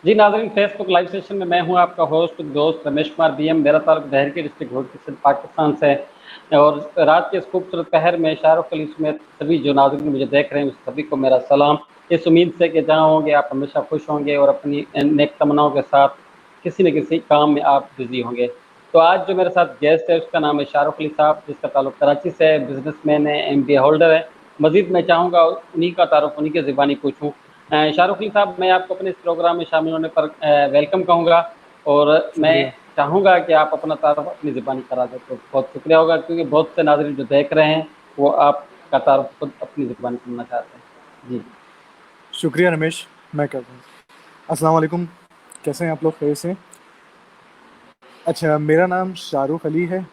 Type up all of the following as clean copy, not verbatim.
जी नाज़रीन, Facebook live session में मैं हूं आपका होस्ट दोस्त रमेश कुमार बीएम। मेरा ताल्लुक दहर की डिस्ट्रिक्ट होती पाकिस्तान से है और रात के इस खूबसूरत पहर में शाहरुख अली समेत सभी जो नाज़रीन मुझे देख रहे हैं उस सभी को मेरा सलाम। इस उम्मीद से कि जहाँ होंगे आप हमेशा खुश होंगे और अपनी नेक तमन्नाओं के साथ किसी न किसी काम में आप बिजी होंगे। तो आज जो मेरे साथ गेस्ट है उसका नाम है शाहरुख अली साहब, जिसका ताल्लुक कराची से है, बिजनेसमैन है, एमबीए होल्डर है। मजीद मैं चाहूँगा उन्हीं का तारुफ उन्हीं की ज़बानी पूछूँ। शाहरुख अली साहब, मैं आपको अपने इस प्रोग्राम में शामिल होने पर वेलकम कहूँगा और मैं शुक्रिया। चाहूँगा कि आप अपना तारुफ अपनी ज़बानी करा दें तो बहुत शुक्रिया होगा, क्योंकि बहुत से नाज़रीन जो देख रहे हैं वो आपका तारुफ खुद अपनी ज़बानी सुनना चाहते हैं। जी शुक्रिया रमेश, मैं करता हूँ। अस्सलाम वालेकुम, कैसे हैं आप लोग? खैर से? अच्छा, मेरा नाम शाहरुख अली है।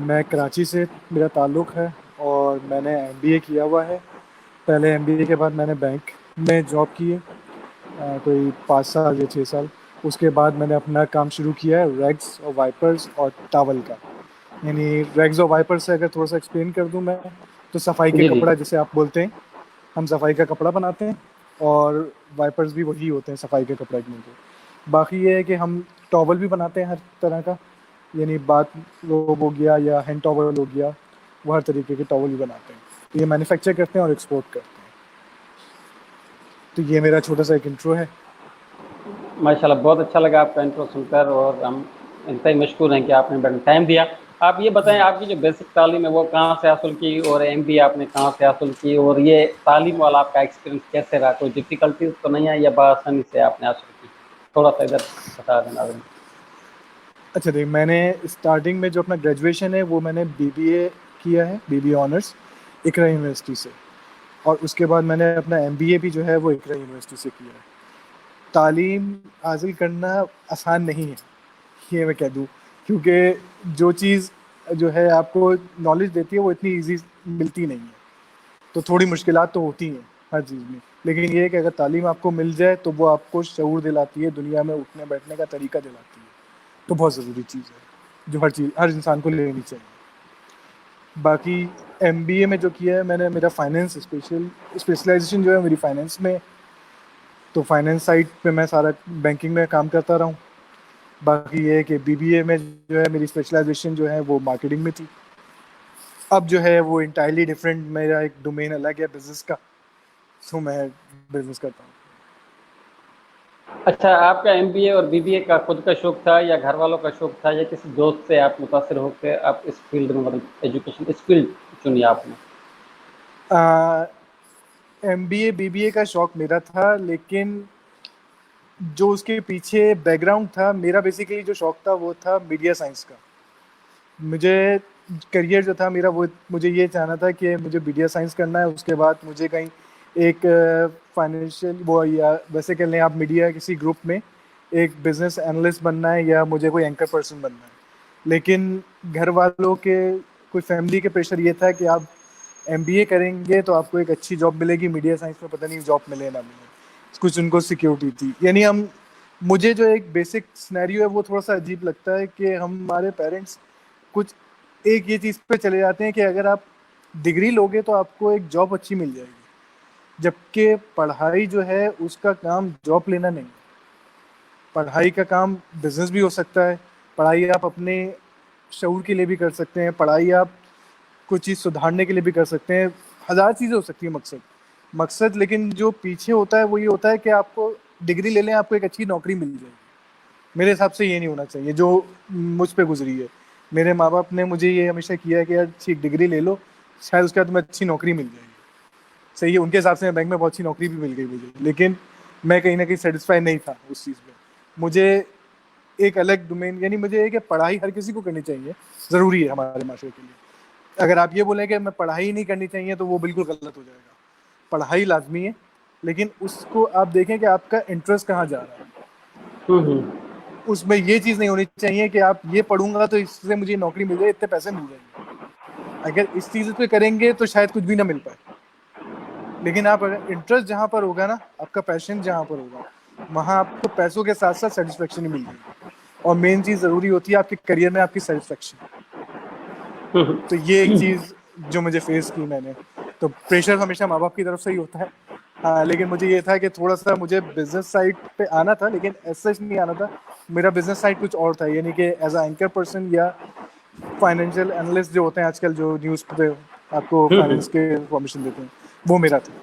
मैं कराची से मेरा ताल्लुक़ है और मैंने एमबीए किया हुआ है। पहले एमबीए के बाद मैंने बैंक में जॉब की है, कोई 5 साल या 6 साल। उसके बाद मैंने अपना काम शुरू किया है रैग्स और वाइपर्स और टॉवल का। यानी रैग्स और वाइपर्स से अगर थोड़ा सा एक्सप्लेन कर दूँ मैं, तो सफाई के जी जी। कपड़ा जिसे आप बोलते हैं, हम सफाई का कपड़ा बनाते हैं और वाइपर्स भी वही होते हैं सफाई के कपड़े के लिए। बाकी ये है कि हम टॉवल भी बनाते हैं हर तरह का, यानी बाथ रोब हो गया या हैंड टॉवल हो गया, वो हर तरीके के टॉवल भी बनाते हैं। ये मैन्युफैक्चर करते हैं और एक्सपोर्ट करते हैं। तो ये मेरा छोटा सा एक इंट्रो है। माशाल्लाह, बहुत अच्छा लगा आपका इंट्रो सुनकर और हम इंतहाई मशकूर हैं कि आपने बड़ा टाइम दिया। आप ये बताएं, आपकी जो बेसिक तालीम है वो कहाँ से हासिल की और एमबीए आपने कहाँ से हासिल की, और ये तालीम वाला आपका एक्सपीरियंस कैसे रहा? कोई डिफ़िकल्टीज तो नहीं आई या बआसानी से आपने हासिल की? थोड़ा सा इधर बता दें नाज़रीन। अच्छा, देखिए, मैंने स्टार्टिंग में जो अपना ग्रेजुएशन है वो मैंने बीबीए किया है, बीबीए ऑनर्स इकरा यूनिवर्सिटी से। और उसके बाद मैंने अपना एमबीए भी जो है वो इकरा यूनिवर्सिटी से किया है। तालीम हासिल करना आसान नहीं है, ये मैं कह दूँ, क्योंकि जो चीज़ जो है आपको नॉलेज देती है वो इतनी ईज़ी मिलती नहीं है। तो थोड़ी मुश्किलात तो होती हैं हर चीज़ में, लेकिन ये है कि अगर तालीम आपको मिल जाए तो वो आपको शऊर दिलाती है, दुनिया में उठने बैठने का तरीका दिलाती है। तो बहुत ज़रूरी चीज़ है जो हर इंसान को लेनी चाहिए। बाकी एमबीए में जो किया है मैंने, मेरा फाइनेंस स्पेशलाइजेशन जो है मेरी फाइनेंस में। तो फाइनेंस साइड पे मैं सारा बैंकिंग में काम करता रहा हूँ। बाकी ये है कि बीबीए में जो है मेरी स्पेशलाइजेशन जो है वो मार्केटिंग में थी। अब जो है वो इंटायरली डिफरेंट, मेरा एक डोमेन अलग है बिजनेस का, तो मैं बिजनेस करता हूँ। अच्छा, आपका एमबीए और बीबीए का खुद का शौक था या घर वालों का शौक था या किसी दोस्त से आप मुतासिर होकर आप इस फील्ड में, मतलब एजुकेशन इस फील्ड चुनी आपने? एमबीए बीबीए का शौक मेरा था, लेकिन जो उसके पीछे बैकग्राउंड था, मेरा बेसिकली जो शौक था वो था मीडिया साइंस का। मुझे करियर जो था मेरा वो, मुझे ये चाहना था कि मुझे मीडिया साइंस करना है। उसके बाद मुझे कहीं एक फाइनेंशियल वो, या वैसे कह लें आप, मीडिया किसी ग्रुप में एक बिजनेस एनालिस्ट बनना है या मुझे कोई एंकर पर्सन बनना है। लेकिन घर वालों के, कोई फैमिली के प्रेशर ये था कि आप एमबीए करेंगे तो आपको एक अच्छी जॉब मिलेगी, मीडिया साइंस में पता नहीं जॉब मिले ना मिले, कुछ उनको सिक्योरिटी थी। यानी हम, मुझे जो एक बेसिक सिनेरियो है वो थोड़ा सा अजीब लगता है कि हमारे पेरेंट्स कुछ एक ये चीज़ पे चले जाते हैं कि अगर आप डिग्री लोगे तो आपको एक जॉब अच्छी मिल जाएगी, जबकि पढ़ाई जो है उसका काम जॉब लेना नहीं। पढ़ाई का काम बिजनेस भी हो सकता है, पढ़ाई आप अपने शऊर के लिए भी कर सकते हैं, पढ़ाई आप कुछ चीज़ सुधारने के लिए भी कर सकते हैं। हज़ार चीज़ें हो सकती हैं मकसद, लेकिन जो पीछे होता है वो ये होता है कि आपको डिग्री ले लें, आपको एक अच्छी नौकरी मिल जाएगी। मेरे हिसाब से ये नहीं होना चाहिए जो मुझ पे गुजरी है। मेरे माँ बाप ने मुझे ये हमेशा किया है कि यार अच्छी डिग्री ले लो, शायद उसके बाद तुम्हें अच्छी नौकरी मिल जाएगी। सही है, उनके हिसाब से बैंक में बहुत अच्छी नौकरी भी मिल गई मुझे, लेकिन मैं कहीं ना कहीं सेटिस्फाई नहीं था उस चीज़ में। मुझे एक अलग डोमेन, यानी मुझे कि पढ़ाई हर किसी को करनी चाहिए, ज़रूरी है हमारे माशरे के लिए। अगर आप ये बोलें कि मैं पढ़ाई नहीं करनी चाहिए तो वो बिल्कुल गलत हो जाएगा। पढ़ाई लाजमी है, लेकिन उसको आप देखें कि आपका इंटरेस्ट कहाँ जा रहा है। हम्म। उसमें ये चीज़ नहीं होनी चाहिए कि आप ये पढ़ूंगा तो इससे मुझे नौकरी मिल जाए, इतने पैसे मिल जाएंगे। अगर इस चीज़ पे करेंगे तो शायद कुछ भी ना मिल पाए। लेकिन आप अगर इंटरेस्ट जहाँ पर होगा ना, आपका पैशन जहाँ पर होगा, वहाँ आपको पैसों के साथ साथ सेटिस्फेक्शन ही मिल जाएगी। और मेन चीज़ ज़रूरी होती है आपके करियर में आपकी सेटिस्फेक्शन। हम्म। तो ये एक चीज़ जो मुझे फेस की मैंने, तो प्रेशर हमेशा माँ बाप की तरफ से ही होता है, हाँ, लेकिन मुझे ये था कि थोड़ा सा मुझे बिजनेस साइड पे आना था, लेकिन ऐसा नहीं आना था। मेरा बिजनेस साइड कुछ और था, यानी कि एज अ एंकर पर्सन या फाइनेंशियल एनालिस्ट जो होते हैं आजकल, जो न्यूज़ पे आपको हम्म। फाइनेंस के इंफॉर्मेशन देते हैं, वो मेरा था। जी।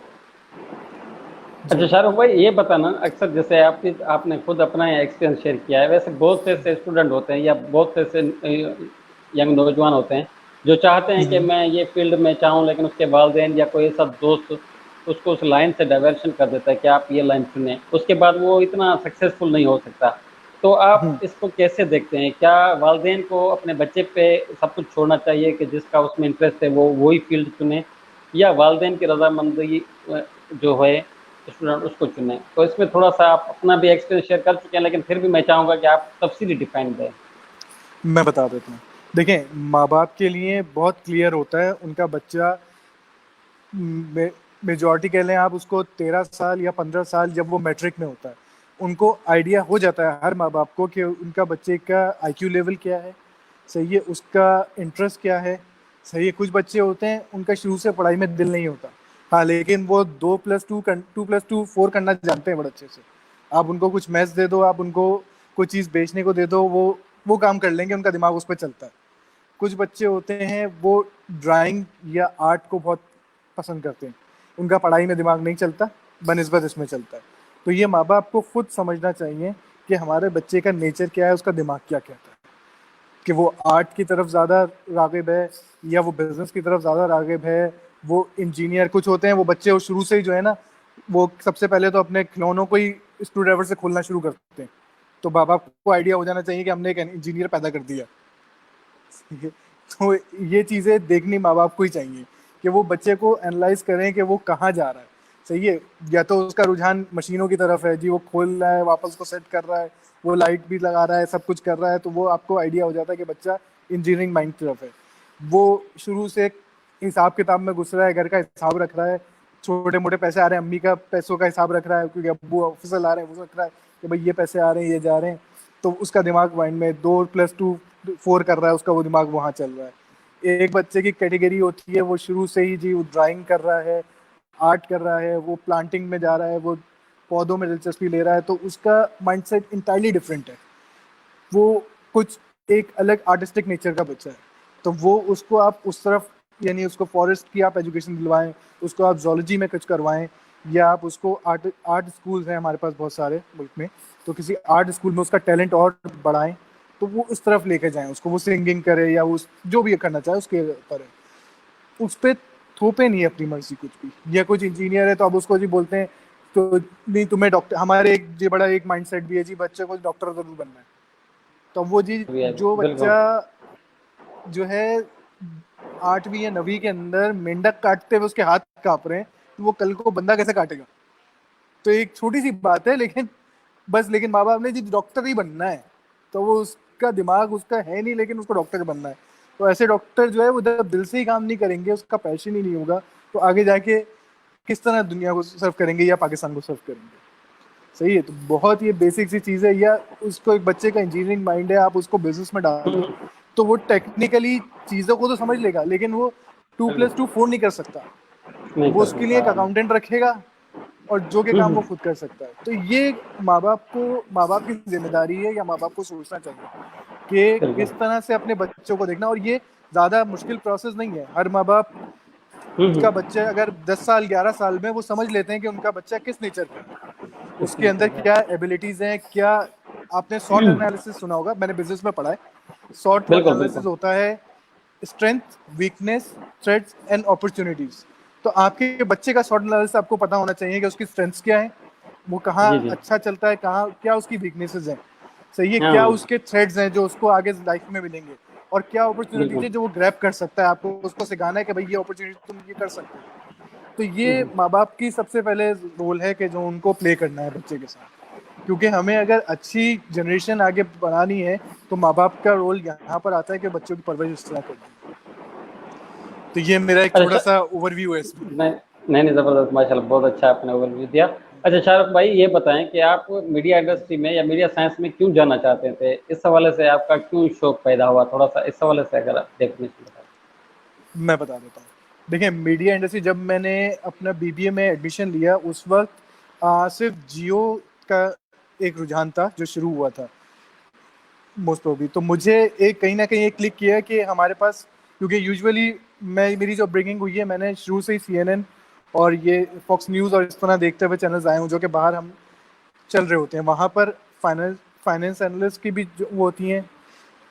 अच्छा शाहरुख भाई, ये बताना, अक्सर जैसे आपने खुद अपना एक्सपीरियंस शेयर किया है, वैसे बहुत से ऐसे स्टूडेंट होते हैं या बहुत से ऐसे यंग नौजवान होते हैं जो चाहते हैं कि मैं ये फील्ड में चाहूँ, लेकिन उसके वालिदैन या कोई ऐसा दोस्त उसको उस लाइन से डाइवर्शन कर देता है कि आप ये लाइन चुनें, उसके बाद वो इतना सक्सेसफुल नहीं हो सकता। तो आप इसको कैसे देखते हैं? क्या वालिदैन को अपने बच्चे पे सब कुछ छोड़ना चाहिए कि जिसका उसमें इंटरेस्ट है वो वही फील्ड चुने, या वालिदैन की रजामंदी जो है स्टूडेंट उसको चुने? तो इसमें थोड़ा सा आप अपना भी एक्सपीरियंस शेयर कर चुके हैं, लेकिन फिर भी मैं चाहूँगा कि आप तफसीली डिफाइन दें। मैं बता देता हूँ। देखें, माँ बाप के लिए बहुत क्लियर होता है उनका बच्चा, मेजॉरिटी कह लें आप उसको 13 साल या 15 साल जब वो मैट्रिक में होता है, उनको आइडिया हो जाता है हर माँ बाप को कि उनका बच्चे का आईक्यू लेवल क्या है, सही है, उसका इंटरेस्ट क्या है, सही है। कुछ बच्चे होते हैं उनका शुरू से पढ़ाई में दिल नहीं होता, हाँ, लेकिन वो 2+2 4 करना जानते हैं बड़े अच्छे से। आप उनको कुछ मैथ्स दे दो, आप उनको कोई चीज़ बेचने को दे दो, वो काम कर लेंगे, उनका दिमाग उस पर चलता है। कुछ बच्चे होते हैं वो ड्राइंग या आर्ट को बहुत पसंद करते हैं, उनका पढ़ाई में दिमाग नहीं चलता, बनिस्बत इसमें चलता है। तो ये माँ बाप को खुद समझना चाहिए कि हमारे बच्चे का नेचर क्या है, उसका दिमाग क्या कहता है, कि वो आर्ट की तरफ ज़्यादा राग़िब है या वो बिजनेस की तरफ ज़्यादा राग़िब है, वो इंजीनियर। कुछ होते हैं वो बच्चे वो शुरू से ही जो है ना, वो सबसे पहले तो अपने खिलौनों को ही स्क्रू ड्राइवर से खोलना शुरू करते हैं। तो माँ बाप को आइडिया हो जाना चाहिए कि हमने एक इंजीनियर पैदा कर दिया। ठीक है? तो ये चीज़ें देखनी माँ बाप को ही चाहिए कि वो बच्चे को एनालाइज करें कि वो कहाँ जा रहा है। सही है, या तो उसका रुझान मशीनों की तरफ है जी, वो खोल रहा है, वापस को सेट कर रहा है, वो लाइट भी लगा रहा है, सब कुछ कर रहा है, तो वो आपको आइडिया हो जाता है कि बच्चा इंजीनियरिंग माइंड की तरफ है। वो शुरू से हिसाब किताब में घुस रहा है, घर का हिसाब रख रहा है, छोटे मोटे पैसे आ रहे हैं, अम्मी का पैसों का हिसाब रख रहा है, क्योंकि अब्बू ऑफिसर ला रहे हैं, वो रख रहा है कि भाई ये पैसे आ रहे हैं, ये जा रहे हैं। तो उसका दिमाग माइंड में 2+2 4 कर रहा है, उसका वो दिमाग वहाँ चल रहा है। एक बच्चे की कैटेगरी होती है वो शुरू से ही जी वो ड्राइंग कर रहा है, आर्ट कर रहा है, वो प्लांटिंग में जा रहा है, वो पौधों में दिलचस्पी ले रहा है, तो उसका माइंडसेट इंटायरली डिफरेंट है। वो कुछ एक अलग आर्टिस्टिक नेचर का बच्चा है, तो वो उसको आप उस तरफ, यानी उसको फॉरेस्ट की आप एजुकेशन दिलवाएं, उसको आप जोलॉजी में कुछ करवाएं, या आप उसको आर्ट स्कूल्स हैं हमारे पास बहुत सारे मुल्क में, तो किसी आर्ट स्कूल में उसका टैलेंट और बढ़ाएं, तो वो उस तरफ लेके जाएं उसको, वो सिंगिंग करे या वो जो भी करना चाहे उसके ऊपर है। उस पर थोपे नहीं अपनी मर्जी कुछ भी। या कुछ इंजीनियर है तो अब उसको जी बोलते हैं तो नहीं तुम्हें डॉक्टर, हमारे एक जी बड़ा एक माइंडसेट भी है जी, बच्चे को डॉक्टर जरूर बनना है। तो वो जी जो बिल्कुल। बच्चा जो है 8वीं या 9वीं के अंदर मेंढक काटते हुए उसके हाथ कांप रहे हैं, तो वो कल को बंदा कैसे काटेगा? तो एक छोटी सी बात है, लेकिन माँ बाप ने जी डॉक्टर ही बनना है, तो वो उसका दिमाग उसका है नहीं, लेकिन उसको डॉक्टर बनना है। तो ऐसे डॉक्टर जो है वो जब दिल से ही काम नहीं करेंगे, उसका पैशन ही नहीं होगा, तो आगे जाके किस तरह दुनिया को सर्व करेंगे या पाकिस्तान को सर्व करेंगे? सही है, तो बहुत ये बेसिक सी चीज़ है। या उसको, एक बच्चे का इंजीनियरिंग माइंड है, आप उसको बिजनेस में डाल दो, तो वो टेक्निकली चीज़ों को तो समझ लेगा, लेकिन वो 2+2 4 नहीं कर सकता। नहीं वो कर उसके लिए एक सकता। अकाउंटेंट रखेगा और जो के काम वो खुद कर सकता है। तो ये माँ बाप की जिम्मेदारी है, या माँ बाप को सोचना चाहिए कि बिल्कुल। किस तरह से अपने बच्चों को देखना। और ये ज़्यादा मुश्किल प्रोसेस नहीं है। हर माँ बाप का बच्चा अगर 10 साल 11 साल में वो समझ लेते हैं कि उनका बच्चा किस नेचर का है, उसके अंदर क्या एबिलिटीज़ हैं, क्या। आपने SWOT एनालिसिस सुना होगा, मैंने बिजनेस में पढ़ा है। SWOT बिल्कुल एनालिसिस बिल्कुल। होता है strength, weakness, threats and opportunities. तो आपके बच्चे का SWOT एनालिसिस आपको पता होना चाहिए कि उसकी स्ट्रेंथ्स क्या है, वो कहाँ जी जी। अच्छा चलता है, कहाँ क्या उसकी वीकनेसेस हैं, सही है, क्या हाँ। उसके थ्रेड्स हैं जो उसको आगे लाइफ में मिलेंगे, और क्या अपॉर्चुनिटीज बिल्कुल। है जो वो ग्रैब कर सकता है। आपको उसको सिखाना है कि भाई ये अपॉर्चुनिटी तुम ये कर सकते हो। तो ये माँ बाप की सबसे पहले रोल है कि जो उनको प्ले करना है बच्चे के साथ, क्योंकि हमें अगर अच्छी जनरेशन आगे बढ़ानी है तो माँ बाप का रोल यहाँ पर आता है कि बच्चों की परवरिश इस तरह करनी है। तो ये मेरा एक छोटा अच्छा। सा ओवरव्यू है इसमें। नहीं नहीं नहीं, ज़बरदस्त, माशाल्लाह, बहुत अच्छा आपने ओवरव्यू दिया। अच्छा शाहरुख भाई, ये बताएं कि आप मीडिया इंडस्ट्री में या मीडिया साइंस में क्यों जाना चाहते थे? इस हवाले से आपका क्यों शौक पैदा हुआ? थोड़ा सा इस हवाले से अगर आप डेफिनेशन बताएं। मैं बता देता हूँ। देखिए, मीडिया इंडस्ट्री जब मैंने अपना बीबीए में एडमिशन लिया उस वक्त सिर्फ जियो का एक रुझान था जो शुरू हुआ था मोस्ट प्रोबेबली। तो मुझे एक कहीं ना कहीं एक क्लिक किया कि हमारे पास, क्योंकि यूजुअली मैं मेरी जो ब्रिंगिंग हुई है, मैंने शुरू से ही सीएनएन और ये फॉक्स न्यूज़ और इस तरह देखते हुए चैनल्स आए हूँ जो कि बाहर हम चल रहे होते हैं। वहाँ पर फाइनेंस एनालिस्ट की भी जो वो होती हैं,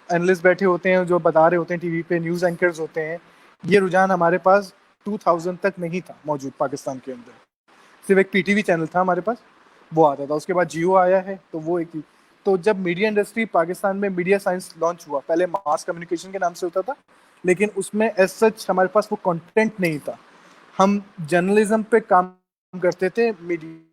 एनालिस्ट बैठे होते हैं जो बता रहे होते हैं टीवी पे, न्यूज़ एंकर्स होते हैं। ये रुझान हमारे पास 2000 तक नहीं था मौजूद पाकिस्तान के अंदर। सिर्फ एक पीटीवी चैनल था हमारे पास, वो आता था। उसके बाद जियो आया है, तो वो एक ही। तो जब मीडिया इंडस्ट्री पाकिस्तान में मीडिया साइंस लॉन्च हुआ, पहले मास कम्युनिकेशन के नाम से होता था, लेकिन उसमें एज सच हमारे पास वो कंटेंट नहीं था। हम जर्नलिज्म पे काम करते थे मीडिया।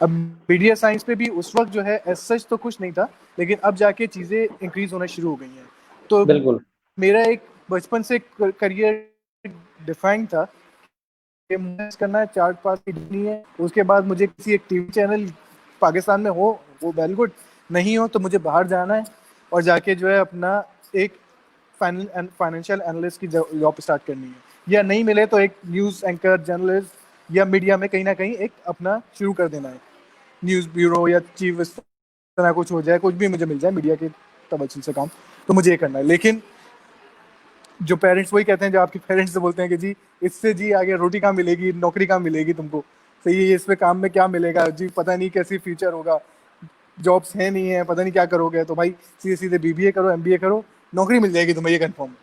अब मीडिया साइंस पे भी उस वक्त जो है एज सच तो कुछ नहीं था, लेकिन अब जाके चीज़ें इंक्रीज होना शुरू हो गई हैं। तो बिल्कुल। मेरा एक बचपन से करियर डिफाइन था कि मुझे करना है, चार्ट पास करनी है। उसके बाद मुझे किसी एक टीवी चैनल पाकिस्तान में हो, वो वेल गुड, नहीं हो तो मुझे बाहर जाना है और जाके जो है अपना एक फाइनेंशियल एनालिस्ट की जॉब स्टार्ट करनी है, या नहीं मिले तो एक न्यूज़ एंकर जर्नलिस्ट या मीडिया में कहीं ना कहीं एक अपना शुरू कर देना है, न्यूज़ ब्यूरो या चीफ, इस तरह कुछ हो जाए, कुछ भी मुझे मिल जाए मीडिया के तवज्जो से काम, तो मुझे ये करना है। लेकिन जो पेरेंट्स वही कहते हैं, जो आपके पेरेंट्स से बोलते हैं कि जी इससे जी आगे रोटी कहाँ मिलेगी, नौकरी कहाँ मिलेगी तुमको, सही है, इस पे काम में क्या मिलेगा जी, पता नहीं कैसी फ्यूचर होगा, जॉब्स है नहीं है, पता नहीं क्या करोगे, तो भाई सीधे सीधे बीबीए करो, एमबीए करो, नौकरी मिल जाएगी तुम्हें, ये कंफर्म।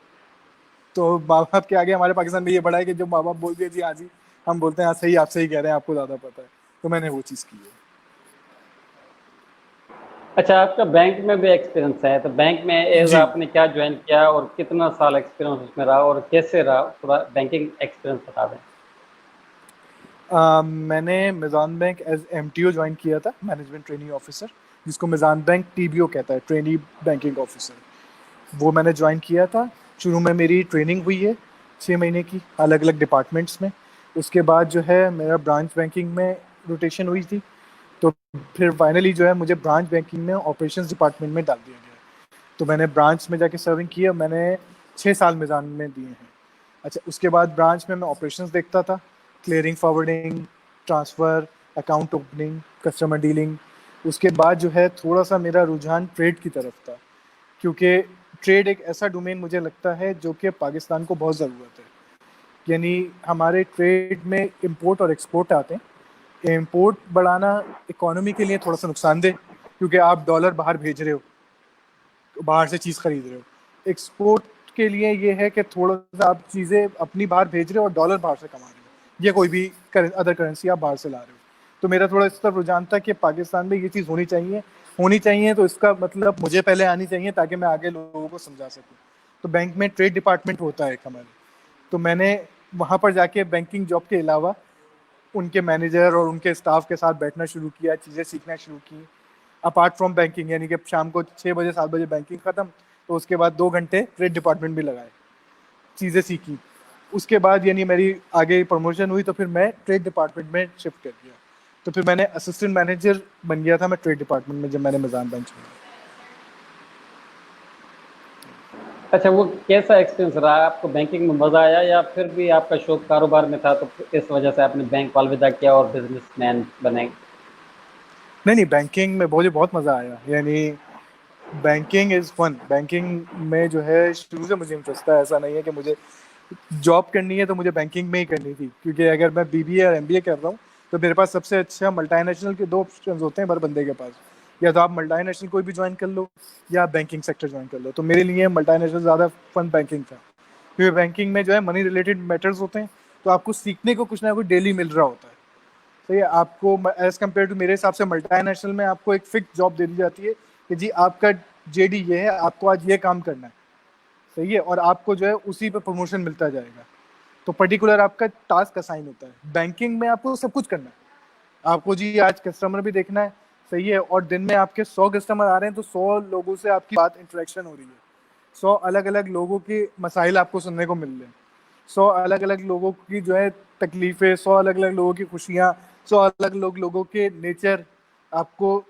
तो माँ बाप के आगे हमारे पाकिस्तान में ये बड़ा है कि जब माँ बाप बोल दिए जी हाँ जी, हम बोलते हैं हाँ सही, आप सही कह रहे हैं, आपको ज़्यादा पता है। तो मैंने वो चीज़ की है। अच्छा, आपका बैंक में भी एक्सपीरियंस है, तो बैंक में एज जी, आपने क्या ज्वाइन किया और कितना साल एक्सपीरियंस उसमें रहा और कैसे रहा, पूरा बैंकिंग एक्सपीरियंस बता दें। मैंने Meezan bank as MTO join किया था, मैनेजमेंट ट्रेनिंग ऑफिसर, जिसको मिज़ान बैंक टीबीओ कहता है, ट्रेनी बैंकिंग ऑफिसर। वो मैंने ज्वाइन किया था। शुरू में मेरी ट्रेनिंग हुई है 6 महीने की, अलग अलग डिपार्टमेंट्स में। उसके बाद जो है मेरा ब्रांच बैंकिंग में रोटेशन हुई थी। तो फिर फाइनली जो है मुझे ब्रांच बैंकिंग में ऑपरेशंस डिपार्टमेंट में डाल दिया गया। तो मैंने ब्रांच में जाके सर्विंग की है, मैंने 6 साल मिज़ान में दिए हैं। अच्छा, उसके बाद ब्रांच में मैं ऑपरेशंस देखता था, clearing, forwarding, transfer, account opening, customer dealing. उसके बाद जो है थोड़ा सा मेरा रुझान ट्रेड की तरफ था, क्योंकि ट्रेड एक ऐसा डोमेन मुझे लगता है जो कि पाकिस्तान को बहुत ज़रूरत है। यानी हमारे ट्रेड में इंपोर्ट और एक्सपोर्ट आते हैं। इंपोर्ट बढ़ाना इकोनॉमी के लिए थोड़ा सा नुकसानदेह, क्योंकि आप डॉलर बाहर भेज रहे हो, बाहर से चीज़ खरीद रहे हो। एक्सपोर्ट के लिए ये है कि थोड़ा सा आप चीज़ें अपनी बाहर भेज रहे हो और डॉलर बाहर से कमा रहे हो, या कोई भी अदर करेंसी आप बाहर से ला रहे हो। तो मेरा थोड़ा इस तरफ रुझान था कि पाकिस्तान में ये चीज़ होनी चाहिए, होनी चाहिए, तो इसका मतलब मुझे पहले आनी चाहिए ताकि मैं आगे लोगों को समझा सकूँ। तो बैंक में ट्रेड डिपार्टमेंट होता है एक हमारे। तो मैंने वहाँ पर जाके बैंकिंग जॉब के अलावा उनके मैनेजर और उनके स्टाफ के साथ बैठना शुरू किया, चीज़ें सीखना शुरू की अपार्ट फ्रॉम बैंकिंग। यानी कि शाम को 6 बजे 7 बजे बैंकिंग ख़त्म, तो उसके बाद 2 घंटे ट्रेड डिपार्टमेंट भी लगाए, चीज़ें सीखी। उसके बाद यानी मेरी आगे प्रमोशन हुई, तो फिर मैं ट्रेड डिपार्टमेंट में शिफ्ट कर गया। तो फिर मैंने असिस्टेंट मैनेजर बन गया था मैं ट्रेड डिपार्टमेंट में, जब मैंने मिज़ान बैंक छोड़ा। अच्छा, वो कैसा एक्सपीरियंस रहा आपको, बैंकिंग में मज़ा आया या फिर भी आपका शौक कारोबार में था, तो इस वजह से आपने बैंक को अलविदा किया और बिजनेसमैन बने। नहीं नहीं, बैंकिंग में मुझे बहुत मज़ा आया। यानी बैंकिंग इज़ फन। बैंकिंग में जो है शुरू से मुझे इंटरेस्ट था। ऐसा नहीं है कि मुझे जॉब करनी है तो मुझे बैंकिंग में ही करनी थी, क्योंकि अगर मैं बीबीए और एमबीए कर रहा हूँ तो मेरे पास सबसे अच्छा मल्टीनेशनल के 2 ऑप्शन होते हैं हर बंदे के पास। या तो आप मल्टीनेशनल कोई भी ज्वाइन कर लो, या आप बैंकिंग सेक्टर ज्वाइन कर लो। तो मेरे लिए मल्टीनेशनल ज़्यादा फन बैंकिंग था, क्योंकि बैंकिंग में जो है मनी रिलेटेड मैटर्स होते हैं, तो आपको सीखने को कुछ ना कुछ डेली मिल रहा होता है। सही है, आपको एज़ कम्पेयर टू मेरे हिसाब से मल्टीनेशनल में आपको एक फिक्स जॉब दे दी जाती है कि जी आपका जेडी ये है, आपको आज ये काम करना है। सही है, और आपको जो है उसी पे प्रमोशन मिलता जाएगा। तो पर्टिकुलर आपका टास्क असाइन होता है। बैंकिंग में आपको सब कुछ करना है। आपको जी आज कस्टमर भी देखना है, सही है, और दिन में आपके 100 कस्टमर आ रहे हैं, तो 100 लोगों से आपकी बात इंटरेक्शन हो रही है। 100 अलग अलग लोगों के मसाइल आपको सुनने को मिल रहे हैं। 100 अलग अलग लोगों की जो है तकलीफ़ें, 100 अलग अलग लोगों की खुशियाँ, 100 अलग अलग लोगों के नेचर आपको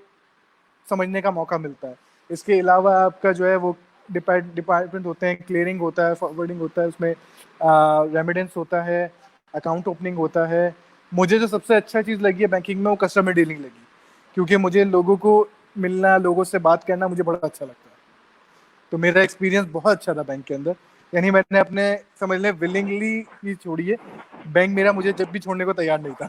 समझने का मौका मिलता है। इसके अलावा आपका जो है वो डिपार्टमेंट होते हैं, क्लियरिंग होता है, फॉरवर्डिंग होता है, उसमें रेमिडेंस होता है, अकाउंट ओपनिंग होता है। मुझे जो सबसे अच्छा चीज़ लगी है बैंकिंग में वो कस्टमर डीलिंग लगी, क्योंकि मुझे लोगों को मिलना, लोगों से बात करना मुझे बड़ा अच्छा लगता है। तो मेरा एक्सपीरियंस बहुत अच्छा था बैंक के अंदर, यानी मैंने अपने समझ लें विलिंगली ही छोड़ी है, बैंक मेरा मुझे जब भी छोड़ने को तैयार नहीं था।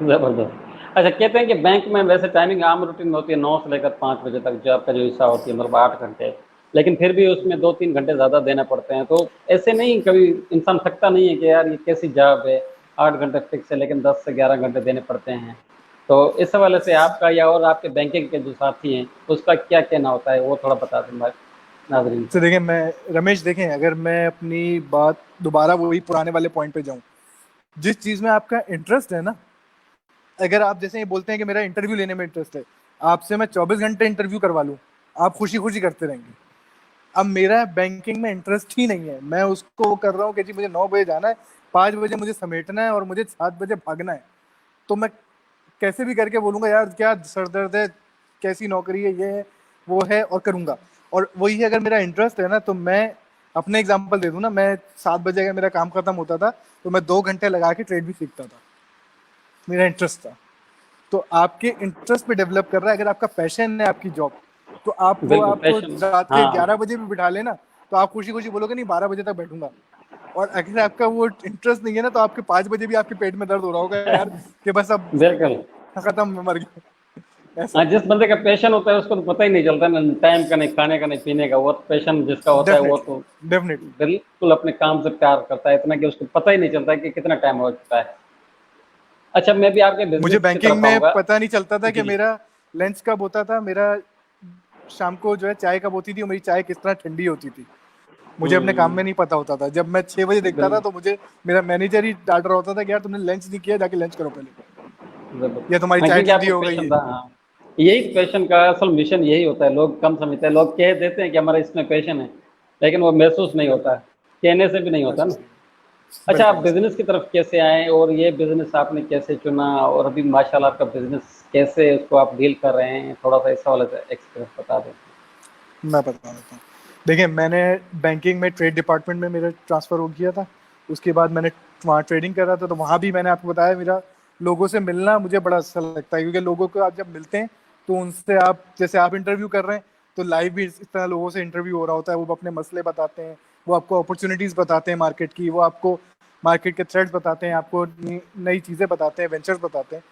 जबरदस्त। अच्छा, कहते हैं कि बैंक में वैसे टाइमिंग आम रूटीन होती है 9 से लेकर 5 बजे तक, जो आपका जो हिस्सा होती है, मतलब 8 घंटे, लेकिन फिर भी उसमें 2-3 घंटे ज़्यादा देने पड़ते हैं। तो ऐसे नहीं कभी इंसान थकता नहीं है कि यार ये कैसी जॉब है, 8 घंटे फिक्स है लेकिन 10 से 11 घंटे देने पड़ते हैं? तो इस हवाले से आपका या और आपके बैंकिंग के जो साथी हैं उसका क्या कहना होता है, वो थोड़ा बता दें नाजरीन तो को। देखें, मैं रमेश, देखें, अगर मैं अपनी बात दोबारा वही पुराने वाले पॉइंट पे जाऊं, जिस चीज़ में आपका इंटरेस्ट है ना, अगर आप जैसे ये बोलते हैं कि मेरा इंटरव्यू लेने में इंटरेस्ट है, आपसे मैं 24 घंटे इंटरव्यू करवा लूँ, आप खुशी खुशी करते रहेंगे। अब मेरा बैंकिंग में इंटरेस्ट ही नहीं है, मैं उसको वो कर रहा हूँ कि जी मुझे 9 बजे जाना है, 5 बजे मुझे समेटना है और मुझे 7 बजे भागना है। तो मैं कैसे भी करके बोलूँगा यार क्या सर दर्द है, कैसी नौकरी है, ये है वो है, और करूँगा। और वही है, अगर मेरा इंटरेस्ट है ना, तो मैं अपने एग्जांपल दे दूँ ना, मैं 7 बजे अगर मेरा काम खत्म होता था तो मैं 2 घंटे लगा के ट्रेड भी सीखता था, मेरा इंटरेस्ट था। तो आपके इंटरेस्ट पे डेवलप कर रहा है, अगर आपका पैशन है आपकी जॉब, तो आप वो बिल्कुल आपको पैशन। रात के हाँ 11 बजे भी बिठा लेना, तो आप खुशी खुशी बोलोगे नहीं 12 बजे तक बैठूंगा। और अगर आपका वो इंटरेस्ट नहीं है ना, तो आपके 5 बजे भी आपके पेट में दर्द हो रहा होगा यार कि बस अब बिल्कुल। खत्म, मैं मर गया, हाँ, ऐसा। जिस बंदे का पैशन होता है उसको तो पता ही नहीं चलता ना, टाइम का, नहीं खाने का, नहीं पीने का। वो तो पैशन जिसका होता है वो डेफिनेटली, तो डेफिनेटली। बिल्कुल अपने काम से प्यार करता है, इतना कि उसको पता ही नहीं चलता कि कितना टाइम हो चुका है। अच्छा, मैं भी आपके मुझे बिजनेस की बैंकिंग तरफ में आऊंगा। पता नहीं चलता था कि जी। मेरा लंच कब होता था, मेरा शाम को जो है चाय कब होती थी, और मेरी चाय किस तरह ठंडी होती थी, मुझे अपने काम में नहीं पता होता था। जब मैं 6 बजे देखता था बिल्कुल। तो मुझे मेरा मैनेजर ही डांट रहा होता था कि यार तुमने लंच नहीं किया, जाके लंच करो पहले, बिल्कुल। या तुम्हारी हाँ, चाय क्योंकि ठंडी आपको हो गई पैशन है। था। हाँ, यही पैशन का असल मिशन यही होता है। लोग कम समझते हैं, लोग कह देते हैं कि हमारा इसमें पैशन है, लेकिन वो महसूस नहीं होता, बिल्कुल, कहने से भी नहीं होता महसूस ना। नहीं, अच्छा, आप बिल्कुल सही। बिजनेस की तरफ कैसे आए और ये बिजनेस आपने कैसे चुना, और अभी माशाल्लाह आपका बिजनेस कैसे उसको आप डील कर रहे हैं, थोड़ा सा इस हवाले से एक्सपीरियंस बता दें। मैं बता देता हूँ। देखिए, मैंने बैंकिंग में ट्रेड डिपार्टमेंट में मेरा ट्रांसफ़र हो गया था। उसके बाद मैंने वहाँ ट्रेडिंग कर रहा था, तो वहाँ भी मैंने आपको बताया, मेरा लोगों से मिलना मुझे बड़ा अच्छा लगता है, क्योंकि लोगों को आप जब मिलते हैं तो उनसे आप, जैसे आप इंटरव्यू कर रहे हैं, तो लाइव भी इस तरह लोगों से इंटरव्यू हो रहा होता है। वो अपने मसले बताते हैं, वो आपको अपॉर्चुनिटीज़ बताते हैं मार्केट की, वो आपको मार्केट के थ्रेड्स बताते हैं, आपको नई चीज़ें बताते हैं, वेंचर्स बताते हैं।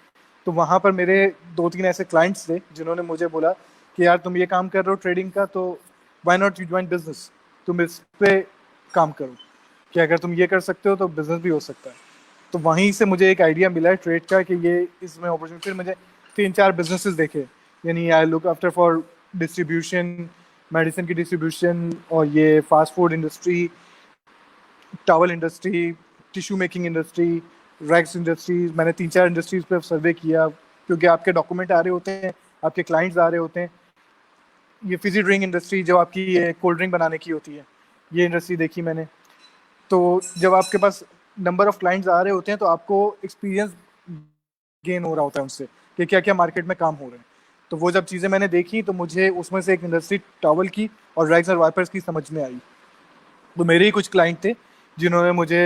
तो वहाँ पर मेरे 2-3 ऐसे क्लाइंट्स थे जिन्होंने मुझे बोला कि यार तुम ये काम कर रहे हो ट्रेडिंग का, तो why not you join business, तुम इस पे काम करो, कि अगर तुम ये कर सकते हो तो बिजनेस भी हो सकता है। तो वहीं से मुझे एक आइडिया मिला है ट्रेड का कि ये इसमें अपॉर्चुनिटी। फिर मुझे 3-4 बिजनेसेस देखे, यानी I look after for distribution, medicine की डिस्ट्रीब्यूशन, और ये fast food industry, towel industry, tissue making industry, racks industries. मैंने 3-4 इंडस्ट्रीज पे सर्वे किया, क्योंकि आपके डॉक्यूमेंट आ रहे होते हैं, आपके क्लाइंट्स आ रहे होते हैं। ये फिजी ड्रिंक इंडस्ट्री जो आपकी ये कोल्ड ड्रिंक बनाने की होती है, ये इंडस्ट्री देखी मैंने। तो जब आपके पास नंबर ऑफ क्लाइंट्स आ रहे होते हैं, तो आपको एक्सपीरियंस गेन हो रहा होता है उनसे कि क्या क्या मार्केट में काम हो रहे हैं। तो वो जब चीज़ें मैंने देखी, तो मुझे उसमें से एक इंडस्ट्री टॉवल की और रैक्स और वाइपर्स की समझ में आई। तो मेरे ही कुछ क्लाइंट थे जिन्होंने मुझे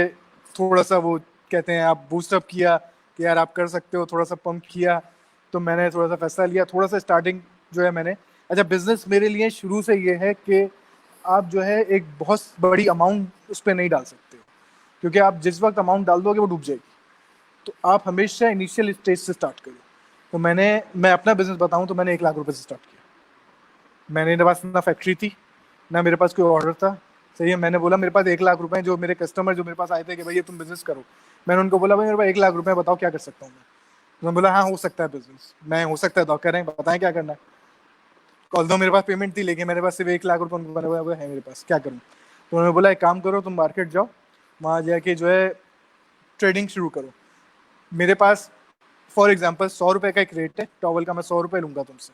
थोड़ा सा, वो कहते हैं, आप बूस्टअप किया कि यार आप कर सकते हो, थोड़ा सा पंप किया। तो मैंने थोड़ा सा फैसला लिया, थोड़ा सा स्टार्टिंग जो है मैंने, अच्छा, बिजनेस मेरे लिए शुरू से ये है कि आप जो है एक बहुत बड़ी अमाउंट उस पर नहीं डाल सकते हो, क्योंकि आप जिस वक्त अमाउंट डाल दोगे वो डूब जाएगी। तो आप हमेशा इनिशियल स्टेज से स्टार्ट करो। तो मैं अपना बिजनेस बताऊं तो मैंने 1 लाख रुपए से स्टार्ट किया। मेरे पास ना फैक्ट्री थी, ना मेरे पास कोई ऑर्डर था। सही है, मैंने बोला मेरे पास 1 लाख रुपए हैं। जो मेरे कस्टमर जो मेरे पास आए थे कि भाई ये तुम बिजनेस करो, मैंने उनको बोला भाई मेरे पास 1 लाख रुपए हैं, बताओ क्या कर सकता हूँ मैं। तो उन्होंने बोला हाँ हो सकता है बिजनेस, मैं हो सकता है तो कह रहे हैं, बताएं क्या करना है। कॉल दो, मेरे पास पेमेंट थी लेकिन मेरे पास सिर्फ 1 लाख रुपए मैंने बोला है मेरे पास, क्या करूँ। तो उन्होंने बोला एक काम करो, तुम मार्केट जाओ, वहाँ जाके जो है ट्रेडिंग शुरू करो। मेरे पास फॉर एग्जाम्पल 100 रुपये का एक रेट है टॉवल का, मैं 100 रुपये लूँगा तुमसे।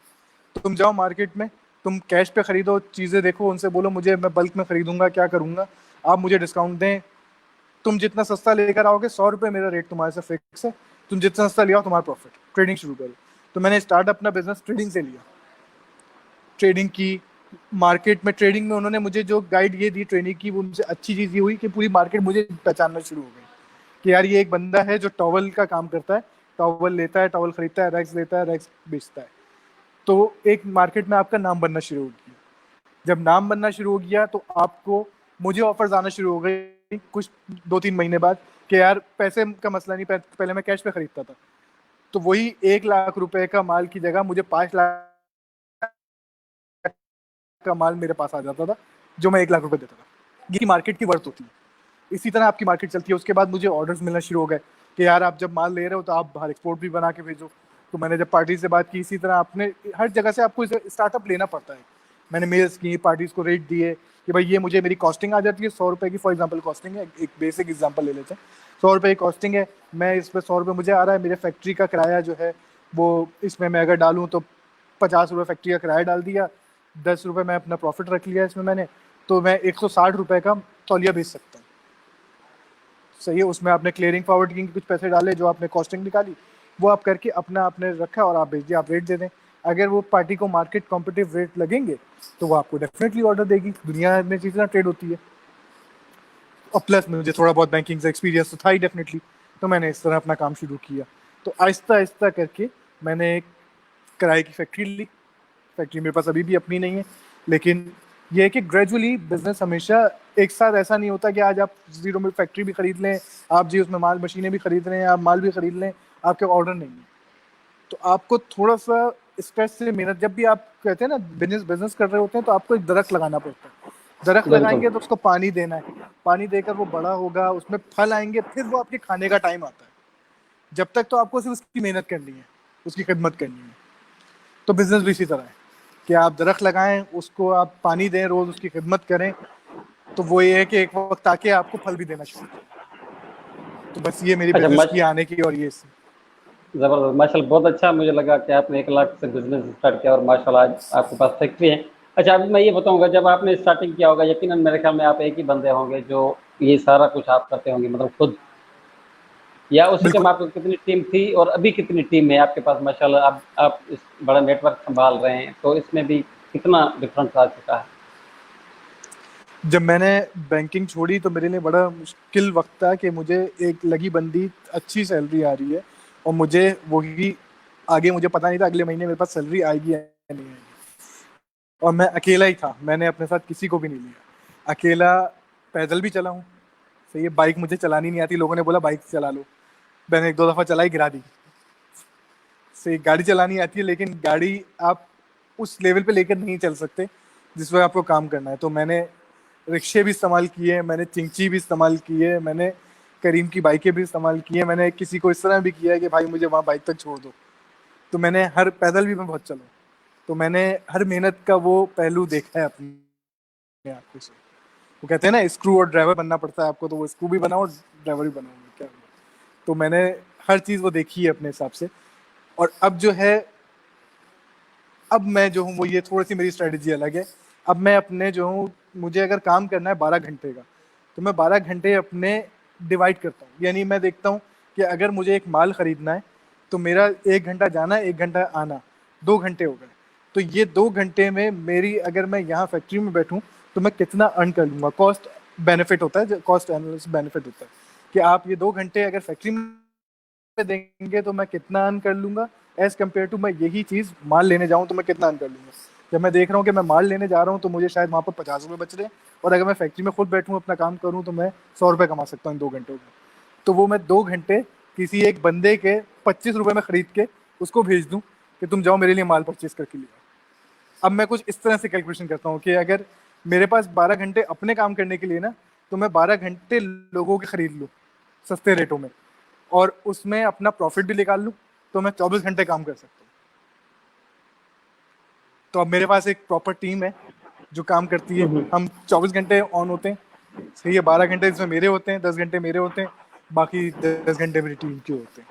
तो तुम जाओ मार्केट में, तुम कैश पे खरीदो चीज़ें, देखो उनसे बोलो मुझे, मैं बल्क में खरीदूंगा, क्या करूँगा, आप मुझे डिस्काउंट दें। तुम जितना सस्ता लेकर आओगे, 100 रुपये मेरा रेट तुम्हारे से फिक्स है, तुम जितना सस्ता ले आओ तुम्हारा प्रॉफिट। ट्रेडिंग शुरू करो। तो मैंने स्टार्ट अपना बिजनेस ट्रेडिंग से लिया, ट्रेडिंग की। मार्केट में ट्रेडिंग में उन्होंने मुझे जो गाइड ये दी ट्रेनिंग की, वो मुझे अच्छी चीज़ ये हुई कि पूरी मार्केट मुझे पहचानना शुरू हो गई कि यार ये एक बंदा है जो टॉवल का काम करता है, टॉवल लेता है, टॉवल खरीदता है, रैक्स लेता है, रैक्स बेचता है। तो एक मार्केट में आपका नाम बनना शुरू हो गया। जब नाम बनना शुरू हो गया तो आपको, मुझे ऑफर्स आना शुरू हो गए कुछ 2-3 महीने बाद कि यार पैसे का मसला नहीं, पहले मैं कैश पे खरीदता था, तो वही 1 लाख रुपए का माल की जगह मुझे 5 लाख का माल मेरे पास आ जाता था, जो मैं 1 लाख रुपए देता था। ये मार्केट की वर्थ होती है। इसी तरह आपकी मार्केट चलती है। उसके बाद मुझे ऑर्डर्स मिलना शुरू हो गए कि यार आप जब माल ले रहे हो तो आप बाहर एक्सपोर्ट भी बना के भेजो। तो मैंने जब पार्टी से बात की, इसी तरह आपने हर जगह से आपको स्टार्टअप लेना पड़ता है। मैंने मेल्स की, पार्टीज को रेट दिए कि भाई ये मुझे, मेरी कॉस्टिंग आ जाती है 100 रुपए की, फॉर एग्जाम्पल कॉस्टिंग है, एक बेसिक एग्जाम्पल ले लेते हैं, 100 रुपए की कॉस्टिंग है, मैं इस पर 100 रुपये मुझे आ रहा है, मेरे फैक्ट्री का किराया जो है वो इसमें मैं अगर डालूँ तो 50 रुपये फैक्ट्री का किराया डाल दिया, 10 रुपये मैं अपना प्रॉफिट रख लिया इसमें मैंने, तो मैं 160 रुपये का तौलिया बेच सकता हूँ। सही है, उसमें आपने क्लियरिंग फॉरवर्ड की कुछ पैसे डाले, जो आपने कॉस्टिंग निकाली वो आप करके अपना आपने रखा और आप भेज दिए, आप रेट दे दें। अगर वो पार्टी को मार्केट कॉम्पिटिटिव रेट लगेंगे तो वो आपको डेफिनेटली ऑर्डर देगी। दुनिया में चीज़ें ट्रेड होती है। और प्लस मुझे थोड़ा बहुत बैंकिंग से एक्सपीरियंस तो था ही डेफिनेटली, तो मैंने इस तरह अपना काम शुरू किया। तो आहिस्ता आहिस्ता करके मैंने एक किराए की फैक्ट्री ली। फैक्ट्री मेरे पास अभी भी अपनी नहीं है, लेकिन ये है कि ग्रेजुअली बिजनेस हमेशा एक साथ ऐसा नहीं होता कि आज आप जीरो में फैक्ट्री भी खरीद लें, आप जी उसमें माल मशीनें भी खरीद रहे हैं, आप माल भी खरीद लें, आपके ऑर्डर नहीं है। तो आपको थोड़ा सा स्ट्रेस से मेहनत, जब भी आप कहते हैं ना बिजनेस बिजनेस कर रहे होते हैं तो आपको एक दरख्त लगाना पड़ता है। दरख्त बिल्कुल। लगाएंगे तो उसको पानी देना है, पानी देकर वो बड़ा होगा, उसमें फल आएंगे, फिर वो आपके खाने का टाइम आता है। जब तक तो आपको सिर्फ उसकी मेहनत करनी है, उसकी खिदमत करनी है। तो बिजनेस भी इसी तरह है कि आप दरख्त लगाएं, उसको आप पानी दें, रोज उसकी खिदमत करें, तो वो ये है कि एक वक्त आके आपको फल भी देना शुरू करे। तो बस ये मेरी अच्छा, बिजनेस की आने की और ये ज़बरदस्त, माशाल्लाह, बहुत अच्छा मुझे लगा कि आपने 1 लाख से बिज़नेस स्टार्ट किया और माशाल्लाह आज आपके पास फैक्ट्री है। अच्छा, अभी मैं ये बताऊँगा, जब आपने स्टार्टिंग किया होगा यकीनन मेरे ख्याल में आप एक ही बंदे होंगे जो ये सारा कुछ आप करते होंगे, मतलब खुद, या उसी टाइम बिल्कुल। आपकी कितनी टीम थी और अभी कितनी टीम है आपके पास? माशाल्लाह आप इस बड़ा नेटवर्क सँभाल रहे हैं, तो इसमें भी कितना डिफरेंस आ चुका है? जब मैंने बैंकिंग छोड़ी तो मेरे लिए बड़ा मुश्किल वक्त था कि मुझे एक लगी बंदी अच्छी सैलरी आ रही है और मुझे वही, आगे मुझे पता नहीं था अगले महीने मेरे पास सैलरी आएगी या नहीं आएगी। और मैं अकेला ही था, मैंने अपने साथ किसी को भी नहीं लिया, अकेला पैदल भी चला हूँ। सही है, बाइक मुझे चलानी नहीं आती, लोगों ने बोला बाइक चला लो, मैंने 1-2 दफ़ा चलाई, गिरा दी। सही, गाड़ी चलानी आती है, लेकिन गाड़ी आप उस लेवल पे लेकर नहीं चल सकते जिस पर आपको काम करना है। तो मैंने रिक्शे भी इस्तेमाल किए, मैंने चिंची भी इस्तेमाल की है, मैंने करीम की बाइकें भी इस्तेमाल की है, मैंने किसी को इस तरह भी किया है कि भाई मुझे वहाँ बाइक तक छोड़ दो। तो मैंने हर, पैदल भी मैं बहुत चला, तो मैंने हर मेहनत का वो पहलू देखा है अपनी आंखों से। वो कहते हैं ना स्क्रू और ड्राइवर बनना पड़ता है आपको, तो वो स्क्रू भी बनाओ, ड्राइवर भी बनाओ, क्या। तो मैंने हर चीज़ वो देखी है अपने हिसाब से। और अब जो है, अब मैं जो हूँ वो, ये थोड़ी सी मेरी स्ट्रेटजी अलग है। अब मैं अपने जो हूँ, मुझे अगर काम करना है 12 घंटे का, तो मैं 12 घंटे अपने डिवाइड करता हूँ। यानी मैं देखता हूँ कि अगर मुझे एक माल खरीदना है तो मेरा 1 घंटा जाना, 1 घंटा आना, 2 घंटे हो गए। तो ये 2 घंटे में मेरी, अगर मैं यहाँ फैक्ट्री में बैठूँ तो मैं कितना अर्न कर लूँगा। कॉस्ट बेनिफिट होता है, कॉस्ट एनालिसिस बेनिफिट होता है कि आप ये 2 घंटे अगर फैक्ट्री में पे देंगे तो मैं कितना अर्न कर लूंगा, एज कम्पेयर टू मैं यही चीज़ माल लेने जाऊँ तो मैं कितना अर्न कर लूंगा। जब मैं देख रहा हूँ कि मैं माल लेने जा रहा हूँ तो मुझे शायद वहाँ पर 50 रुपये बच रहे हैं, और अगर मैं फैक्ट्री में खुद बैठूँ अपना काम करूँ तो मैं 100 रुपये कमा सकता हूँ इन 2 घंटों में। तो वो मैं 2 घंटे किसी एक बंदे के 25 रुपये में ख़रीद के उसको भेज दूँ कि तुम जाओ मेरे लिए माल परचेज करके ले आओ। अब मैं कुछ इस तरह से कैलकुलेशन करता हूँ कि अगर मेरे पास 12 घंटे अपने काम करने के लिए ना, तो मैं 12 घंटे लोगों के खरीद लूँ सस्ते रेटों में, और उसमें अपना प्रॉफिट भी निकाल लूँ, तो मैं 24 घंटे काम कर सकता हूँ। तो अब मेरे पास एक प्रॉपर टीम है जो काम करती है, हम 24 घंटे ऑन होते हैं। सही है, 12 घंटे इसमें मेरे होते हैं, 10 घंटे मेरे होते हैं, बाकी 10 घंटे मेरी टीम के होते हैं।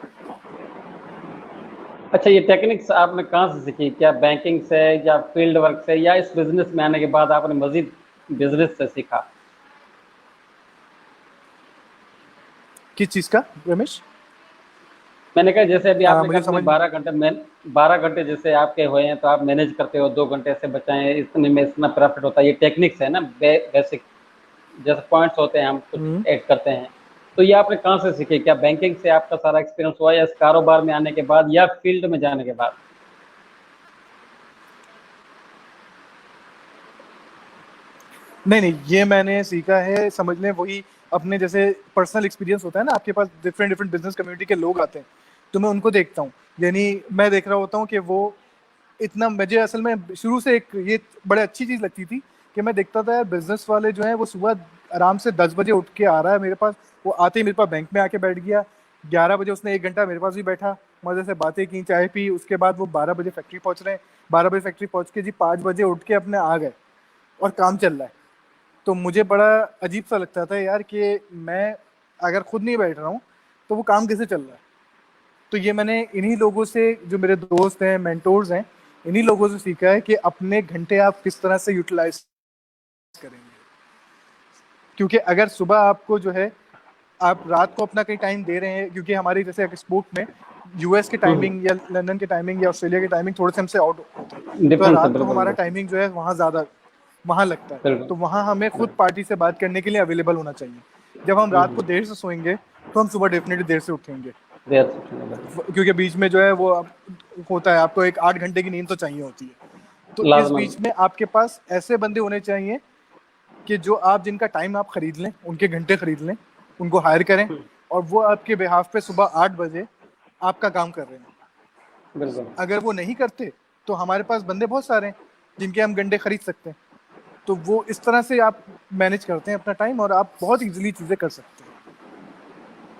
अच्छा, ये टेक्निक्स आपने कहाँ से सीखी? क्या बैंकिंग से या फील्ड वर्क से, या इस बिज़नेस में आने के बाद आपने मज़ीद बिज़नेस से सीखा? किस चीज़ का रमेश? मैंने कहा जैसे अभी आपने मुझे कहा समझ 12 घंटे, मैं 12 घंटे जैसे आपके हुए हैं तो आप मैनेज करते हो, 2 घंटे से बचाएं, इतने में इतना प्रॉफिट होता है, ये टेक्निक्स है ना, बेसिक जैसे पॉइंट्स होते हैं हम कुछ हम्म। ऐड करते हैं। तो ये आपने कहाँ से सीखे? क्या बैंकिंग से आपका सारा एक्सपीरियंस हुआ, या इस कारोबार में आने के बाद, या फील्ड में जाने के बाद? नहीं नहीं, ये मैंने सीखा है, समझ लें वही अपने जैसे पर्सनल एक्सपीरियंस होता है ना, आपके पास डिफरेंट डिफरेंट बिजनेस कम्युनिटी के लोग आते हैं, तो मैं उनको देखता हूँ। यानी मैं देख रहा होता हूँ कि वो इतना, मुझे असल में शुरू से एक ये बड़ी अच्छी चीज़ लगती थी कि मैं देखता था यार बिजनेस वाले जो हैं वो सुबह आराम से 10 बजे उठ के आ रहा है मेरे पास, वो आते ही मेरे पास बैंक में आके बैठ गया, 11 बजे उसने 1 घंटा मेरे पास भी बैठा, मजे से बातें की, चाय पी, उसके बाद वो 12 बजे फैक्ट्री पहुंच रहे हैं, 12 बजे फैक्ट्री पहुंच के जी 5 बजे उठ के अपने आ गए और काम चल रहा है। तो मुझे बड़ा अजीब सा लगता था यार कि मैं अगर खुद नहीं बैठ रहा हूँ तो वो काम कैसे चल रहा है। तो ये मैंने इन्हीं लोगों से, जो मेरे दोस्त हैं, मेंटोर्स हैं, इन्हीं लोगों से सीखा है कि अपने घंटे आप किस तरह से यूटिलाइज करेंगे। क्योंकि अगर सुबह आपको जो है, आप रात को अपना कहीं टाइम दे रहे हैं, क्योंकि हमारी जैसे एक्सपोर्ट में यूएस के टाइमिंग या लंदन के टाइमिंग या ऑस्ट्रेलिया के टाइमिंग थोड़े से हमसे आउट होते हैं, तो डिफरेंस है, रात को बिल्कुल हमारा बिल्कुल टाइमिंग जो है वहाँ ज़्यादा वहाँ लगता है। बिल्कुल तो वहाँ हमें खुद बिल्कुल। पार्टी से बात करने के लिए अवेलेबल होना चाहिए। जब हम रात को देर से सोएंगे तो हम सुबह डेफिनेटली देर से उठेंगे, देर से उठेंगे, बिल्कुल क्योंकि बीच में जो है वो होता है, आपको एक 8 घंटे की नींद तो चाहिए होती है। तो इस लाजमन। बीच में आपके पास ऐसे बंदे होने चाहिए कि जो आप, जिनका टाइम आप खरीद लें, उनके घंटे खरीद लें, उनको हायर करें, और वो आपके बिहाफ पे सुबह 8 बजे आपका काम कर रहे हैं। बिल्कुल अगर वो नहीं करते तो हमारे पास बंदे बहुत सारे हैं जिनके हम घंटे खरीद सकते हैं। तो वो इस तरह से आप मैनेज करते हैं अपना टाइम, और आप बहुत इजीली चीज़ें कर सकते हैं।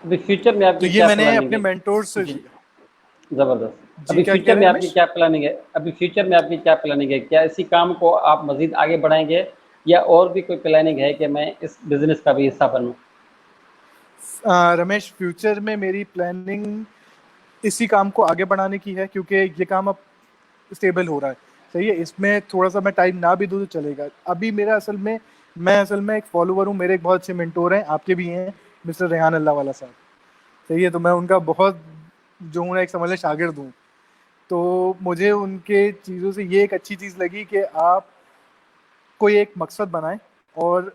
अभी फ्यूचर में तो आपकी ये क्या मैंने प्लानिंग अपने है? मेंटोर से जी, सीखा। जबरदस्त। जी, अभी क्या कह फ्यूचर रहे में हैं आपकी रमेश? क्या प्लानिंग है? अभी फ्यूचर में आपकी क्या प्लानिंग है? क्या इसी काम को आप मजीद आगे बढ़ाएंगे, या और भी कोई प्लानिंग है कि मैं इस बिजनेस का भी हिस्सा बनूं? रमेश, फ्यूचर में मेरी प्लानिंग इसी काम को आगे बढ़ाने की है, क्योंकि ये काम अब स्टेबल हो रहा है। सही है, इसमें थोड़ा सा मैं टाइम ना भी दूँ तो चलेगा। अभी मेरा असल में एक फॉलोवर हूँ, मेरे एक बहुत अच्छे मेंटोर हैं, आपके भी हैं, मिस्टर रेहान अल्लाह वाला साहब। सही है, तो मैं उनका बहुत, जो हूँ ना, एक समझ लें शागिर्द हूँ। तो मुझे उनके चीज़ों से ये एक अच्छी चीज़ लगी कि आप कोई एक मकसद बनाएं, और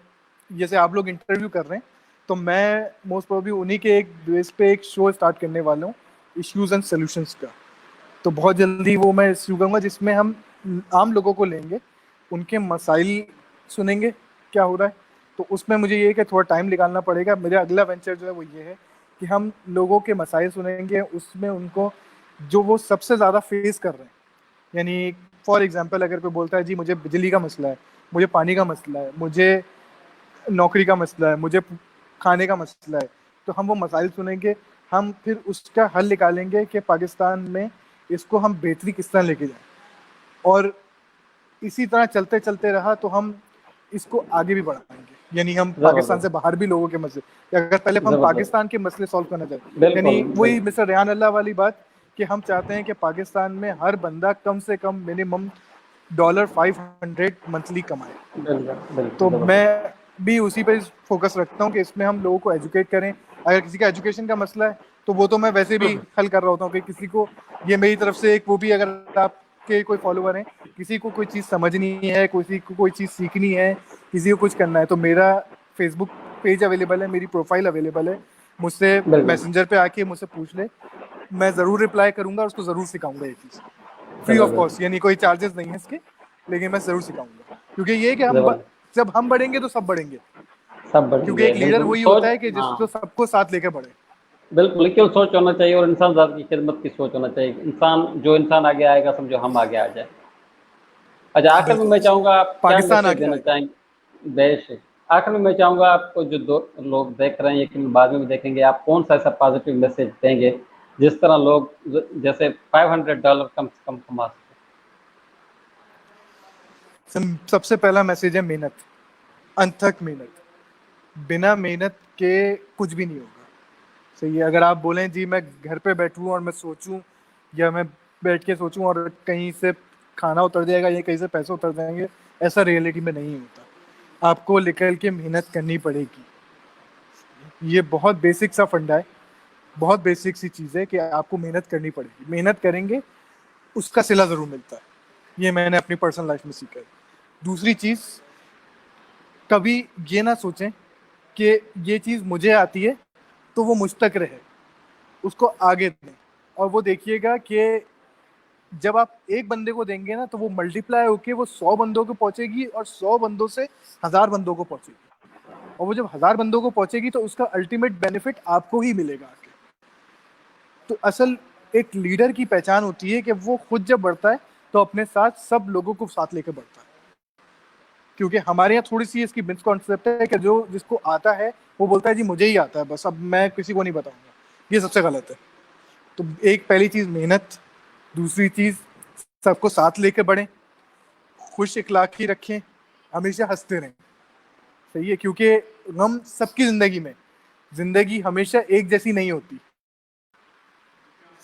जैसे आप लोग इंटरव्यू कर रहे हैं, तो मैं मोस्ट प्रोबेबली उन्हीं के एक बेस पे एक शो स्टार्ट करने वाला हूँ, इश्यूज एंड सॉल्यूशंस का। तो बहुत जल्दी वो मैं शुरू करूँगा, जिसमें हम आम लोगों को लेंगे, उनके मसाइल सुनेंगे क्या हो रहा है। तो उसमें मुझे ये है कि थोड़ा टाइम निकालना पड़ेगा। मेरा अगला वेंचर जो है वो ये है कि हम लोगों के मसाइल सुनेंगे, उसमें उनको जो वो सबसे ज़्यादा फेस कर रहे हैं, यानी फॉर एग्जांपल अगर कोई बोलता है जी मुझे बिजली का मसला है, मुझे पानी का मसला है, मुझे नौकरी का मसला है, मुझे खाने का मसला है, तो हम वो मसाइल सुनेंगे, हम फिर उसका हल निकालेंगे कि पाकिस्तान में इसको हम बेहतरी किस तरह लेके जाएं। और इसी तरह चलते चलते रहा तो हम इसको आगे भी बढ़ाएंगे, यानी हम पाकिस्तान से जबरदस्त, बाहर भी लोगों के मसले, कि अगर पहले हम जबरदस्त। पाकिस्तान के मसले सॉल्व करना चाहते हैं, बिल्कुल यानी वही बिल्कुल मिस्टर रेहान अल्लाह वाली बात, कि हम चाहते हैं कि पाकिस्तान में हर बंदा कम से कम मिनिमम $500 मंथली कमाए। बिल्कुल बिल्कुल, तो जबरदस्त। मैं भी उसी पर फोकस रखता हूँ कि इसमें हम लोगों को एजुकेट करें। अगर किसी का एजुकेशन का मसला है तो वो तो मैं वैसे भी हल कर रहा होता हूँ, कि किसी को, ये मेरी तरफ से एक वो भी, अगर आपके कोई फॉलोअर हैं, किसी को कोई चीज़ समझनी है, किसी को कोई चीज़ सीखनी है, किसी को कुछ करना है, तो मेरा फेसबुक पेज अवेलेबल है, मेरी प्रोफाइल अवेलेबल है, मुझसे बिल्कुल, मैसेंजर पे आके मुझसे पूछ ले, मैं ज़रूर रिप्लाई करूँगा और उसको ज़रूर सिखाऊंगा ये चीज़, फ्री ऑफ जबरदस्त, कॉस्ट, यानी कोई चार्जेस नहीं है इसके, लेकिन मैं ज़रूर सिखाऊंगा। क्योंकि ये है कि जबरदस्त। जब हम बढ़ेंगे तो सब बढ़ेंगे। सब क्योंकि बढ़ेंगे, एक लीडर बिल्कुल वही होता सोच। है कि जिसको हाँ, सबको साथ लेकर बढ़े। बिल्कुल, लेकिन सोच होना चाहिए, और इंसान ज़ात की खिदमत की सोच होना चाहिए। इंसान, जो इंसान आगे आएगा, समझो हम आगे आ जाए। अच्छा, आखिर में बिल्कुल, मैं चाहूँगा, आप क्या पाकिस्तान मैसेज आगे देना आएगा। चाहेंगे? बेशक। आखिर में मैं चाहूँगा आपको, जो दो लोग देख रहे हैं, यकीन बाद में भी देखेंगे, आप कौन सा ऐसा पॉजिटिव मैसेज देंगे जिस तरह लोग जैसे $500 कम से कम कमा सकें? सबसे पहला मैसेज है मेहनत, अनथक मेहनत। बिना मेहनत के कुछ भी नहीं होगा। सही है, अगर आप बोलें जी मैं घर पे बैठूं और मैं सोचूं, या मैं बैठ के सोचूं और कहीं से खाना उतर जाएगा या कहीं से पैसे उतर जाएंगे, ऐसा रियलिटी में नहीं होता। आपको निकल के मेहनत करनी पड़ेगी। ये बहुत बेसिक सा फंडा है। बहुत बेसिक सी चीज़ है कि आपको मेहनत करनी पड़ेगी, मेहनत करेंगे उसका सिला ज़रूर मिलता है। ये मैंने अपनी पर्सनल लाइफ में सीखा है। दूसरी चीज़, कभी ये ना सोचें कि ये चीज़ मुझे आती है तो वो मुझ तक रहे, उसको आगे दें। और वो देखिएगा कि जब आप एक बंदे को देंगे ना तो वो मल्टीप्लाई होके वो 100 बंदों को पहुंचेगी और 100 बंदों से 1000 बंदों को पहुंचेगी। और वो जब 1000 बंदों को पहुंचेगी तो उसका अल्टीमेट बेनिफिट आपको ही मिलेगा आगे। तो असल एक लीडर की पहचान होती है कि वो खुद जब बढ़ता है तो अपने साथ सब लोगों को साथ लेकर बढ़ता है। क्योंकि हमारे यहाँ थोड़ी सी इसकी मिसकॉन्सेप्ट है कि जो जिसको आता है वो बोलता है जी मुझे ही आता है बस, अब मैं किसी को नहीं बताऊंगा। ये सबसे गलत है। तो एक पहली चीज़ मेहनत, दूसरी चीज़ सबको साथ लेकर बढ़ें, खुश इखलाकी रखें, हमेशा हंसते रहें। सही है, क्योंकि गम सबकी ज़िंदगी हमेशा एक जैसी नहीं होती।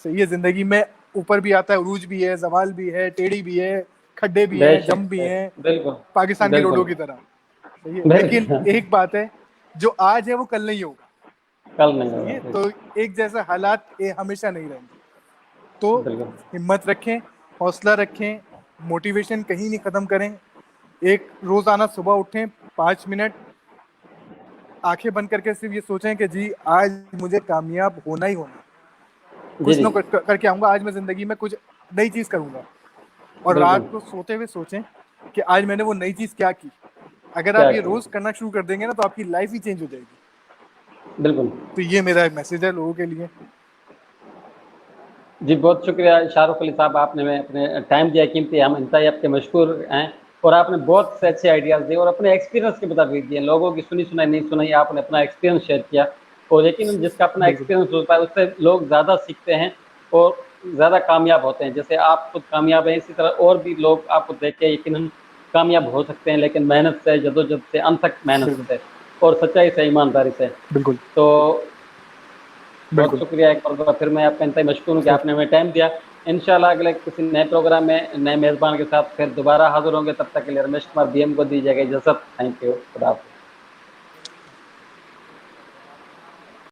सही है, ज़िंदगी में ऊपर भी आता है, उरूज भी है, जवाल भी है, टेढ़ी भी है, खड्डे भी हैं, बेशक जंप भी हैं, बिल्कुल पाकिस्तान की रोडों बिल्कुल की तरह। सही है, लेकिन बिल्कुल एक बात है, जो आज है वो कल नहीं होगा। कल नहीं सही होगा है, बिल्कुल तो एक जैसा हालात ये हमेशा नहीं रहेंगे। तो बिल्कुल हिम्मत रखें, हौसला रखें, मोटिवेशन कहीं नहीं ख़त्म करें। एक रोज़ाना सुबह उठें, 5 मिनट आंखें बंद करके सिर्फ ये सोचें कि जी आज मुझे कामयाब होना ही होना, जी कुछ जी ना कुछ करके आऊँगा, आज मैं ज़िंदगी में कुछ नई चीज़ करूँगा। और बिल्कुल रात को सोते हुए सोचें कि आज मैंने वो नई चीज़ क्या की। अगर आप क्या ये करें रोज़ करना शुरू कर देंगे ना तो आपकी लाइफ ही चेंज हो जाएगी। बिल्कुल तो ये मेरा एक मैसेज है लोगों के लिए। जी बहुत शुक्रिया शाहरुख अली साहब, आपने में अपने टाइम दिया कीमती, हम इंतहाई आपके मशहूर हैं और आपने बहुत से अच्छे आइडियाज़ दिए और अपने एक्सपीरियंस के मुताबिक दिए। लोगों की सुनी सुनाई नहीं सुनाई, आपने अपना एक्सपीरियंस शेयर किया और यकीनन जिसका अपना बिल्कुल एक्सपीरियंस होता है उससे लोग ज़्यादा सीखते हैं और ज़्यादा कामयाब होते हैं। जैसे आप खुद कामयाब हैं, इसी तरह और भी लोग आपको देख के यकीनन कामयाब हो सकते हैं, लेकिन मेहनत से, जदोजहद से, अनथक मेहनत बिल्कुल से और सच्चाई से, ईमानदारी से। बिल्कुल तो बहुत बिल्कुल शुक्रिया एक बार फिर मैं आपका इंतहाई मशकूर हूँ कि सर, आपने हमें टाइम दिया। इंशाल्लाह अगले किसी नए प्रोग्राम में नए मेज़बान के साथ फिर दोबारा हाज़िर होंगे। तब तक के लिए रमेश कुमार बीएम को दीजिएगा इजाज़त। Thank you. खुदा हाफ़िज़।